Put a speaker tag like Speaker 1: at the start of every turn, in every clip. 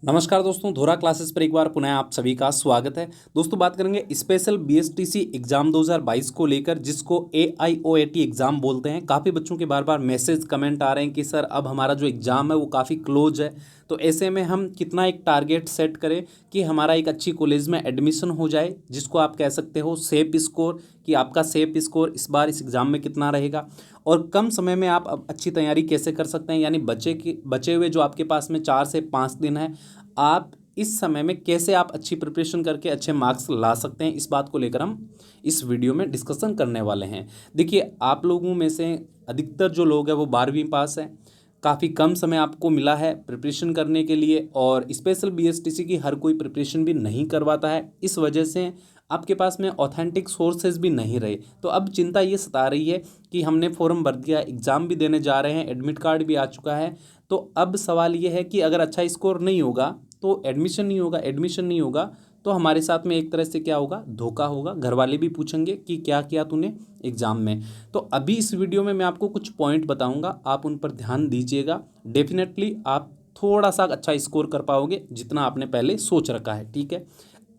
Speaker 1: नमस्कार दोस्तों, धोरा क्लासेस पर एक बार पुनः आप सभी का स्वागत है। दोस्तों बात करेंगे स्पेशल बीएसटीसी एग्जाम 2022 को लेकर, जिसको एआईओएटी एग्जाम बोलते हैं। काफ़ी बच्चों के बार बार मैसेज कमेंट आ रहे हैं कि सर अब हमारा जो एग्ज़ाम है वो काफ़ी क्लोज है, तो ऐसे में हम कितना एक टारगेट सेट करें कि हमारा एक अच्छी कॉलेज में एडमिशन हो जाए, जिसको आप कह सकते हो सेफ स्कोर, कि आपका सेफ स्कोर इस बार इस एग्ज़ाम में कितना रहेगा और कम समय में आप अब अच्छी तैयारी कैसे कर सकते हैं। यानी बचे हुए जो आपके पास में 4 से 5 दिन है, आप इस समय में कैसे आप अच्छी प्रिपरेशन करके अच्छे मार्क्स ला सकते हैं, इस बात को लेकर हम इस वीडियो में डिस्कशन करने वाले हैं। देखिए, आप लोगों में से अधिकतर जो लोग हैं वो 12वीं पास हैं। काफ़ी कम समय आपको मिला है प्रिपरेशन करने के लिए, और स्पेशल बीएसटीसी की हर कोई प्रिपरेशन भी नहीं करवाता है। इस वजह से आपके पास में ऑथेंटिक सोर्सेज भी नहीं रहे। तो अब चिंता ये सता रही है कि हमने फॉर्म भर दिया, एग्ज़ाम भी देने जा रहे हैं, एडमिट कार्ड भी आ चुका है। तो अब सवाल ये है कि अगर अच्छा स्कोर नहीं होगा तो एडमिशन नहीं होगा, एडमिशन नहीं होगा तो हमारे साथ में एक तरह से क्या होगा, धोखा होगा। घर वाले भी पूछेंगे कि क्या किया तूने एग्ज़ाम में। तो अभी इस वीडियो में मैं आपको कुछ पॉइंट बताऊंगा, आप उन पर ध्यान दीजिएगा। डेफिनेटली आप थोड़ा सा अच्छा स्कोर कर पाओगे जितना आपने पहले सोच रखा है, ठीक है।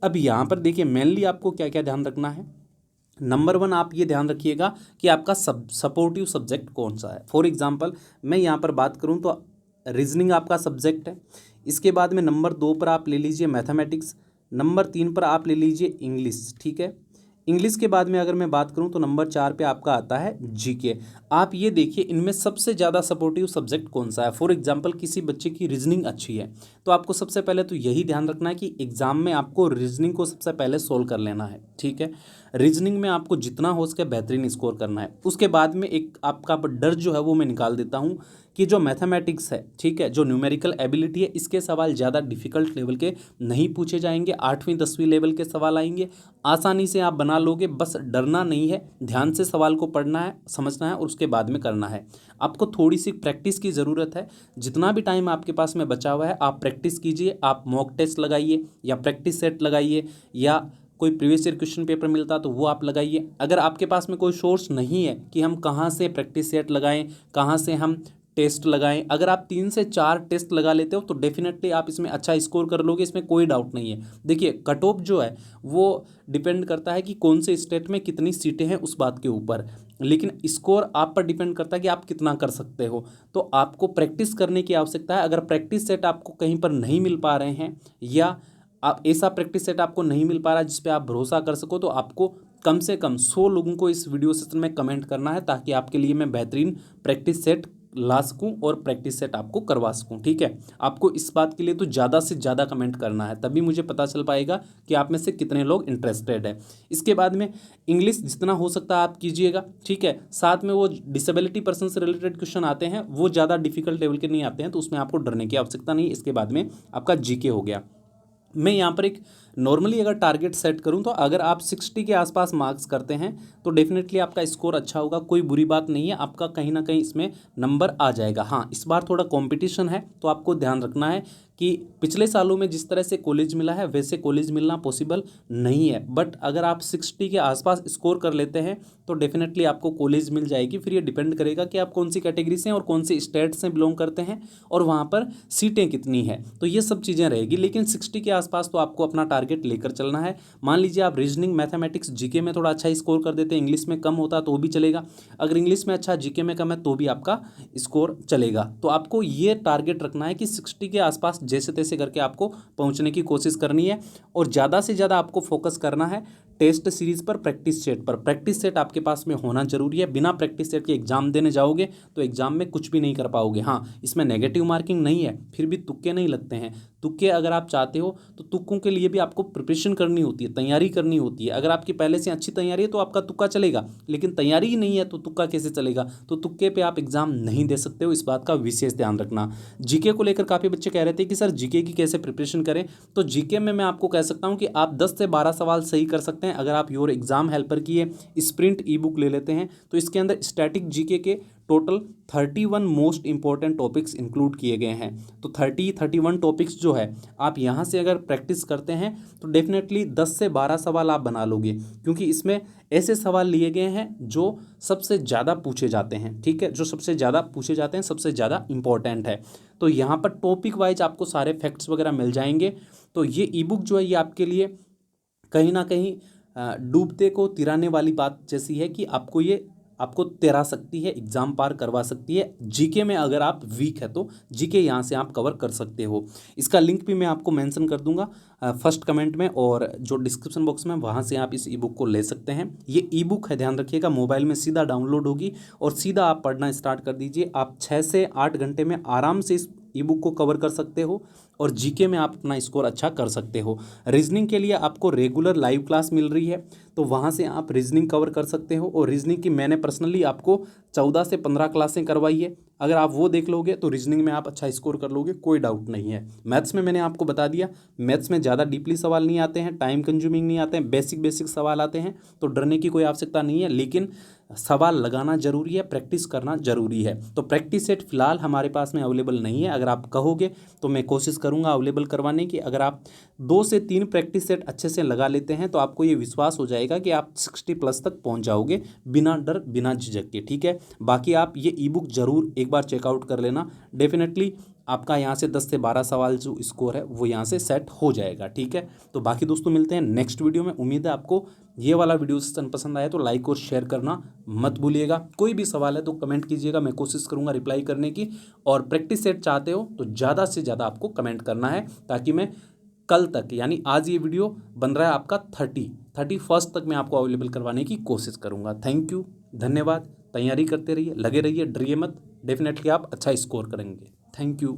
Speaker 1: अब यहाँ पर देखिए, मेनली आपको क्या क्या ध्यान रखना है। नंबर 1, आप ये ध्यान रखिएगा कि आपका सपोर्टिव सब्जेक्ट कौन सा है। फॉर एग्जांपल मैं यहाँ पर बात करूँ तो रीजनिंग आपका सब्जेक्ट है। इसके बाद में नंबर 2 पर आप ले लीजिए मैथमेटिक्स, नंबर 3 पर आप ले लीजिए इंग्लिश, ठीक है। इंग्लिश के बाद में अगर मैं बात करूं तो नंबर 4 पे आपका आता है जीके। आप ये देखिए इनमें सबसे ज़्यादा सपोर्टिव सब्जेक्ट कौन सा है। फॉर एग्जांपल किसी बच्चे की रीजनिंग अच्छी है तो आपको सबसे पहले तो यही ध्यान रखना है कि एग्ज़ाम में आपको रीजनिंग को सबसे पहले सोल्व कर लेना है, ठीक है। रीजनिंग में आपको जितना हो सके बेहतरीन स्कोर करना है। उसके बाद में एक आपका डर जो है वो मैं निकाल देता हूँ कि जो मैथमेटिक्स है, ठीक है, जो न्यूमेरिकल एबिलिटी है, इसके सवाल ज़्यादा डिफिकल्ट लेवल के नहीं पूछे जाएंगे। 8वीं 10वीं लेवल के सवाल आएंगे, आसानी से आप बना लोगे। बस डरना नहीं है, ध्यान से सवाल को पढ़ना है, समझना है और उसके बाद में करना है। आपको थोड़ी सी प्रैक्टिस की ज़रूरत है। जितना भी टाइम आपके पास में बचा हुआ है आप प्रैक्टिस कीजिए। आप मॉक टेस्ट लगाइए या प्रैक्टिस सेट लगाइए, या कोई प्रीवियस ईयर क्वेश्चन पेपर मिलता तो वो आप लगाइए। अगर आपके पास में कोई सोर्स नहीं है कि हम कहाँ से प्रैक्टिस सेट लगाएं, कहाँ से हम टेस्ट लगाएं, अगर आप 3 से 4 टेस्ट लगा लेते हो तो डेफिनेटली आप इसमें अच्छा स्कोर कर लोगे, इसमें कोई डाउट नहीं है। देखिए, कट ऑफ जो है वो डिपेंड करता है कि कौन से स्टेट में कितनी सीटें हैं उस बात के ऊपर, लेकिन स्कोर आप पर डिपेंड करता है कि आप कितना कर सकते हो। तो आपको प्रैक्टिस करने की आवश्यकता है। अगर प्रैक्टिस सेट आपको कहीं पर नहीं मिल पा रहे हैं, या आप ऐसा प्रैक्टिस सेट आपको नहीं मिल पा रहा जिस पे आप भरोसा कर सको, तो आपको कम से कम 100 लोगों को इस वीडियो सेशन में कमेंट करना है, ताकि आपके लिए मैं बेहतरीन प्रैक्टिस सेट ला सकूं और प्रैक्टिस सेट आपको करवा सकूं, ठीक है। आपको इस बात के लिए तो ज़्यादा से ज़्यादा कमेंट करना है, तभी मुझे पता चल पाएगा कि आप में से कितने लोग इंटरेस्टेड है। इसके बाद में इंग्लिश जितना हो सकता है आप कीजिएगा, ठीक है। साथ में वो डिसेबिलिटी पर्सन से रिलेटेड क्वेश्चन आते हैं, वो ज़्यादा डिफिकल्ट लेवल के नहीं आते हैं, तो उसमें आपको डरने की आवश्यकता नहीं। इसके बाद में आपका जीके हो गया। मैं यहाँ पर एक नॉर्मली अगर टारगेट सेट करूँ तो अगर आप 60 के आसपास मार्क्स करते हैं तो डेफिनेटली आपका स्कोर अच्छा होगा, कोई बुरी बात नहीं है, आपका कहीं ना कहीं इसमें नंबर आ जाएगा। हाँ, इस बार थोड़ा कंपटीशन है तो आपको ध्यान रखना है कि पिछले सालों में जिस तरह से कॉलेज मिला है वैसे कॉलेज मिलना पॉसिबल नहीं है। बट अगर आप 60 के आसपास स्कोर कर लेते हैं तो डेफिनेटली आपको कॉलेज मिल जाएगी। फिर ये डिपेंड करेगा कि आप कौन सी कैटेगरी से हैं और कौन सी स्टेट से बिलोंग करते हैं और वहाँ पर सीटें कितनी हैं, तो ये सब चीज़ें रहेगी। लेकिन 60 के आसपास तो आपको अपना टारगेट लेकर चलना है। मान लीजिए आप रीजनिंग, मैथमेटिक्स, जीके में थोड़ा अच्छा स्कोर कर देते हैं, इंग्लिश में कम होता तो भी चलेगा। अगर इंग्लिश में अच्छा, जीके में कम है तो भी आपका स्कोर चलेगा। तो आपको ये टारगेट रखना है कि 60 के आसपास जैसे तैसे करके आपको पहुंचने की कोशिश करनी है, और ज़्यादा से ज़्यादा आपको फोकस करना है टेस्ट सीरीज पर, प्रैक्टिस सेट पर। प्रैक्टिस सेट आपके पास में होना जरूरी है। बिना प्रैक्टिस सेट के एग्जाम देने जाओगे तो एग्जाम में कुछ भी नहीं कर पाओगे। हाँ, इसमें नेगेटिव मार्किंग नहीं है, फिर भी तुक्के नहीं लगते हैं। तुक्के अगर आप चाहते हो तो तुक्कों के लिए भी आपको प्रिपरेशन करनी होती है, तैयारी करनी होती है। अगर आपकी पहले से अच्छी तैयारी है तो आपका तुक्का चलेगा, लेकिन तैयारी ही नहीं है तो तुक्का कैसे चलेगा। तो तुक्के पे आप एग्जाम नहीं दे सकते हो, इस बात का विशेष ध्यान रखना। जीके को लेकर काफ़ी बच्चे कह रहे थे कि सर जीके की कैसे प्रिपरेशन करें, तो जीके में मैं आपको कह सकता हूं कि आप 10 से 12 सवाल सही कर सकते हैं। अगर आप योर एग्जाम हेल्पर की स्प्रिंट ई बुक ले लेते हैं तो इसके अंदर स्टैटिक जीके के total 31 most important topics include किए गए हैं। तो 31 टॉपिक्स जो है आप यहाँ से अगर प्रैक्टिस करते हैं तो डेफिनेटली 10 से 12 सवाल आप बना लोगे, क्योंकि इसमें ऐसे सवाल लिए गए हैं जो सबसे ज़्यादा पूछे जाते हैं। ठीक है, जो सबसे ज़्यादा पूछे जाते हैं, सबसे ज़्यादा इंपॉर्टेंट है। तो यहाँ पर टॉपिक वाइज आपको सारे फैक्ट्स वगैरह मिल जाएंगे। तो ये ई बुक जो है ये आपके लिए कहीं ना कहीं डूबते को तिराने वाली बात जैसी है कि आपको तैरा सकती है, एग्जाम पार करवा सकती है। जीके में अगर आप वीक है तो जीके यहाँ से आप कवर कर सकते हो। इसका लिंक भी मैं आपको मेंशन कर दूंगा फर्स्ट कमेंट में, और जो डिस्क्रिप्शन बॉक्स में, वहाँ से आप इस ई बुक को ले सकते हैं। ये ई बुक है, ध्यान रखिएगा, मोबाइल में सीधा डाउनलोड होगी और सीधा आप पढ़ना स्टार्ट कर दीजिए। आप 6 से 8 घंटे में आराम से इस ई बुक को कवर कर सकते हो और जीके में आप अपना स्कोर अच्छा कर सकते हो। रीजनिंग के लिए आपको रेगुलर लाइव क्लास मिल रही है, तो वहाँ से आप रीजनिंग कवर कर सकते हो। और रीजनिंग की मैंने पर्सनली आपको 14 से 15 क्लासें करवाई है। अगर आप वो देख लोगे तो रीजनिंग में आप अच्छा स्कोर कर लोगे, कोई डाउट नहीं है। मैथ्स में मैंने आपको बता दिया, मैथ्स में ज़्यादा डीपली सवाल नहीं आते हैं, टाइम कंज्यूमिंग नहीं आते हैं, बेसिक सवाल आते हैं, तो डरने की कोई आवश्यकता नहीं है। लेकिन सवाल लगाना जरूरी है, प्रैक्टिस करना जरूरी है। तो प्रैक्टिस सेट फिलहाल हमारे पास में अवेलेबल नहीं है। अगर आप कहोगे तो मैं कोशिश करूंगा अवेलेबल करवाने की। अगर आप 2 से 3 प्रैक्टिस सेट अच्छे से लगा लेते हैं तो आपको ये विश्वास हो जाएगा कि आप 60+ तक पहुंच जाओगे बिना डर बिना झिझक के। ठीक है, बाकी आप ये ई बुक जरूर एक बार चेकआउट कर लेना, डेफिनेटली आपका यहाँ से 10 से 12 सवाल जो स्कोर है वो यहाँ से सेट हो जाएगा। ठीक है, तो बाकी दोस्तों मिलते हैं नेक्स्ट वीडियो में। उम्मीद है आपको ये वाला वीडियो सेशन पसंद आया तो लाइक और शेयर करना मत भूलिएगा। कोई भी सवाल है तो कमेंट कीजिएगा, मैं कोशिश करूँगा रिप्लाई करने की। और प्रैक्टिस सेट चाहते हो तो ज़्यादा से ज़्यादा आपको कमेंट करना है, ताकि मैं कल तक, यानी आज ये वीडियो बन रहा है आपका 31 तक मैं आपको अवेलेबल करवाने की कोशिश करूँगा। थैंक यू, धन्यवाद। तैयारी करते रहिए, लगे रहिए, डरिए मत, डेफिनेटली आप अच्छा स्कोर करेंगे। Thank you.